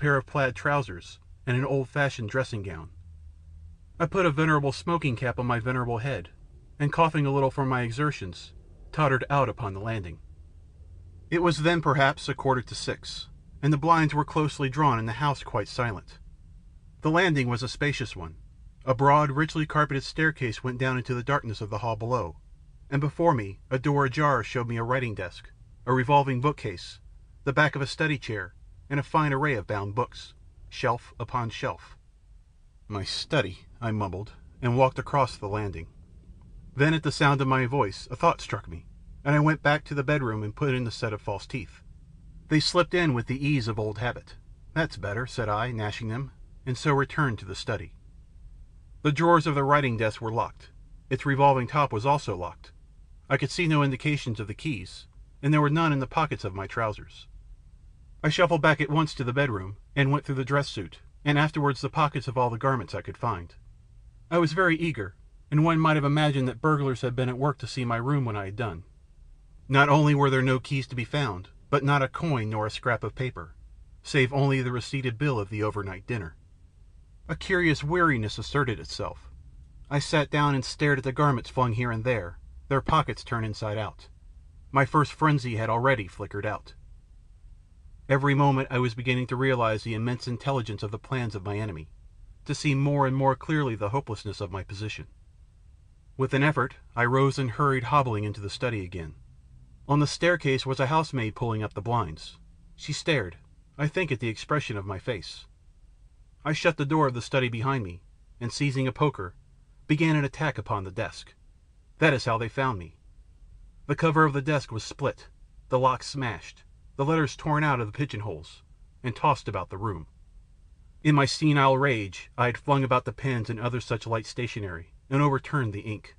pair of plaid trousers, and an old-fashioned dressing gown. I put a venerable smoking cap on my venerable head, and coughing a little from my exertions, tottered out upon the landing. It was then perhaps 6:15, and the blinds were closely drawn and the house quite silent. The landing was a spacious one. A broad, richly carpeted staircase went down into the darkness of the hall below, and before me a door ajar showed me a writing desk, a revolving bookcase, the back of a study chair, and a fine array of bound books, shelf upon shelf. "My study," I mumbled, and walked across the landing. Then at the sound of my voice a thought struck me, and I went back to the bedroom and put in the set of false teeth. They slipped in with the ease of old habit. "That's better," said I, gnashing them, and so returned to the study. The drawers of the writing desk were locked. Its revolving top was also locked. I could see no indications of the keys, and there were none in the pockets of my trousers. I shuffled back at once to the bedroom, and went through the dress suit, and afterwards the pockets of all the garments I could find. I was very eager, and one might have imagined that burglars had been at work to see my room when I had done. Not only were there no keys to be found, but not a coin nor a scrap of paper, save only the receipted bill of the overnight dinner. A curious weariness asserted itself. I sat down and stared at the garments flung here and there, their pockets turned inside out. My first frenzy had already flickered out. Every moment I was beginning to realize the immense intelligence of the plans of my enemy, to see more and more clearly the hopelessness of my position. With an effort I rose and hurried hobbling into the study again. On the staircase was a housemaid pulling up the blinds. She stared, I think, at the expression of my face. I shut the door of the study behind me, and seizing a poker, began an attack upon the desk. That is how they found me. The cover of the desk was split, the lock smashed, the letters torn out of the pigeonholes, and tossed about the room. In my senile rage I had flung about the pens and other such light stationery, and overturned the ink.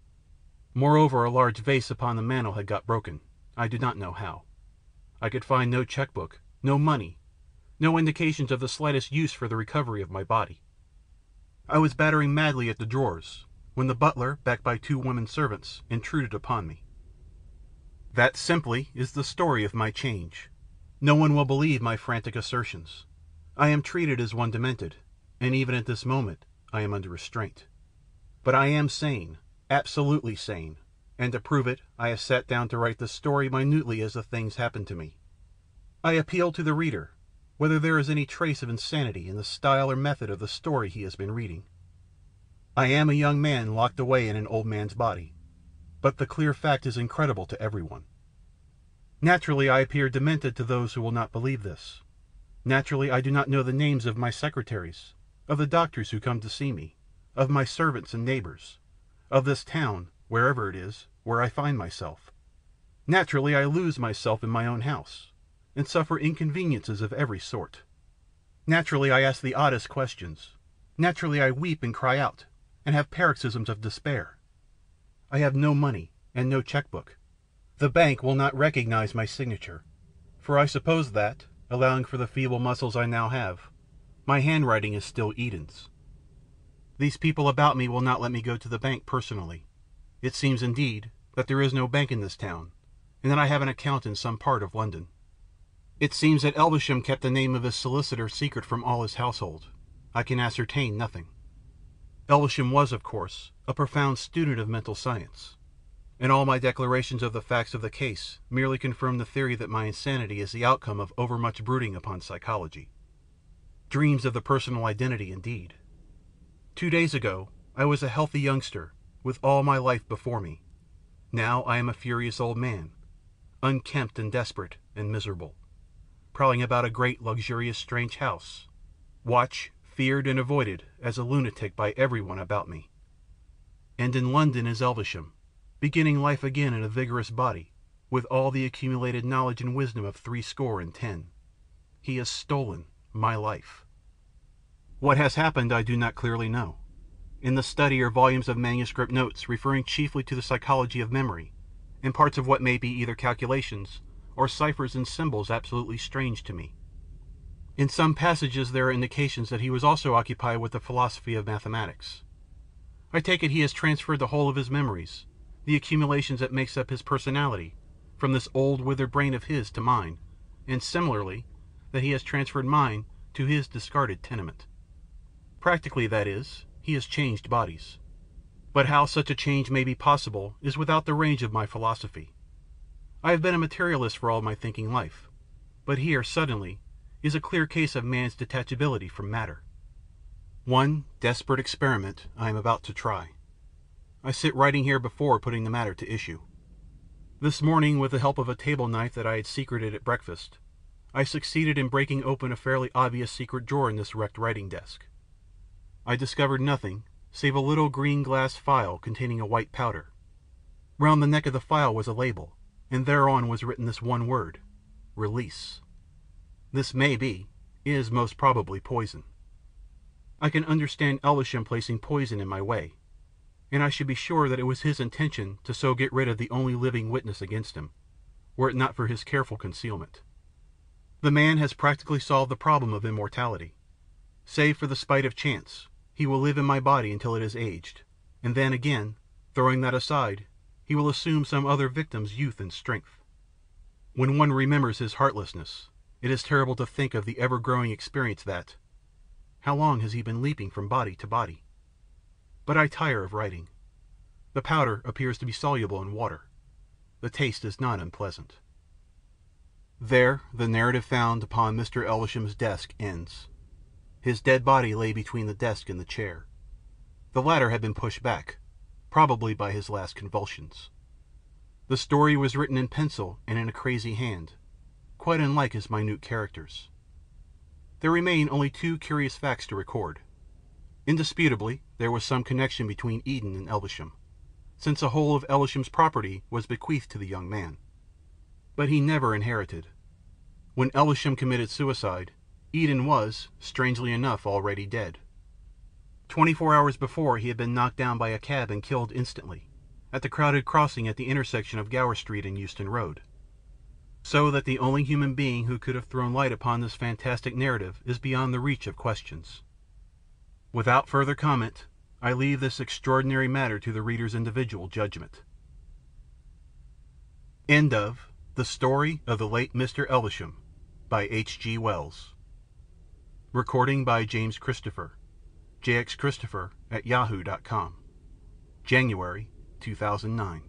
Moreover, a large vase upon the mantel had got broken, I do not know how. I could find no cheque-book, no money, no indications of the slightest use for the recovery of my body. I was battering madly at the drawers, when the butler, backed by 2 women servants, intruded upon me. That simply is the story of my change. No one will believe my frantic assertions. I am treated as one demented, and even at this moment I am under restraint. But I am sane, absolutely sane, and to prove it I have sat down to write the story minutely as the things happened to me. I appeal to the reader, whether there is any trace of insanity in the style or method of the story he has been reading. I am a young man locked away in an old man's body, but the clear fact is incredible to everyone. Naturally I appear demented to those who will not believe this. Naturally I do not know the names of my secretaries, of the doctors who come to see me, of my servants and neighbours, of this town, wherever it is, where I find myself. Naturally I lose myself in my own house, and suffer inconveniences of every sort. Naturally I ask the oddest questions. Naturally I weep and cry out, and have paroxysms of despair. I have no money, and no cheque-book. The bank will not recognize my signature, for I suppose that, allowing for the feeble muscles I now have, my handwriting is still Eden's. These people about me will not let me go to the bank personally. It seems, indeed, that there is no bank in this town, and that I have an account in some part of London. It seems that Elvesham kept the name of his solicitor secret from all his household. I can ascertain nothing. Elvesham was, of course, a profound student of mental science, and all my declarations of the facts of the case merely confirm the theory that my insanity is the outcome of overmuch brooding upon psychology. Dreams of the personal identity, indeed. 2 days ago I was a healthy youngster, with all my life before me. Now I am a furious old man, unkempt and desperate and miserable, prowling about a great, luxurious, strange house, watched, feared, and avoided as a lunatic by everyone about me. And in London is Elvesham, beginning life again in a vigorous body, with all the accumulated knowledge and wisdom of 70. He has stolen my life. What has happened I do not clearly know. In the study are volumes of manuscript notes referring chiefly to the psychology of memory, and parts of what may be either calculations or ciphers and symbols absolutely strange to me. In some passages there are indications that he was also occupied with the philosophy of mathematics. I take it he has transferred the whole of his memories, the accumulations that makes up his personality, from this old withered brain of his to mine, and similarly, that he has transferred mine to his discarded tenement. Practically, that is, he has changed bodies. But how such a change may be possible is without the range of my philosophy. I have been a materialist for all my thinking life, but here, suddenly, is a clear case of man's detachability from matter. One desperate experiment I am about to try. I sit writing here before putting the matter to issue. This morning, with the help of a table knife that I had secreted at breakfast, I succeeded in breaking open a fairly obvious secret drawer in this wrecked writing desk. I discovered nothing save a little green glass phial containing a white powder. Round the neck of the phial was a label, and thereon was written this one word: release. This may be, is most probably poison. I can understand Elvesham placing poison in my way, and I should be sure that it was his intention to so get rid of the only living witness against him, were it not for his careful concealment. The man has practically solved the problem of immortality. Save for the spite of chance, he will live in my body until it is aged, and then again, throwing that aside, he will assume some other victim's youth and strength. When one remembers his heartlessness, it is terrible to think of the ever-growing experience that, how long has he been leaping from body to body? But I tire of writing. The powder appears to be soluble in water. The taste is not unpleasant. There the narrative found upon Mr. Elvesham's desk ends. His dead body lay between the desk and the chair. The latter had been pushed back, probably by his last convulsions. The story was written in pencil and in a crazy hand, quite unlike his minute characters. There remain only two curious facts to record. Indisputably, there was some connection between Eden and Elvesham, since the whole of Elvesham's property was bequeathed to the young man. But he never inherited. When Elvesham committed suicide, Eden was, strangely enough, already dead. 24 hours before he had been knocked down by a cab and killed instantly, at the crowded crossing at the intersection of Gower Street and Euston Road. So that the only human being who could have thrown light upon this fantastic narrative is beyond the reach of questions. Without further comment, I leave this extraordinary matter to the reader's individual judgment. End of The Story of the Late Mr. Elvesham by H.G. Wells. Recording by James Christopher, jxchristopher@yahoo.com. January 2009.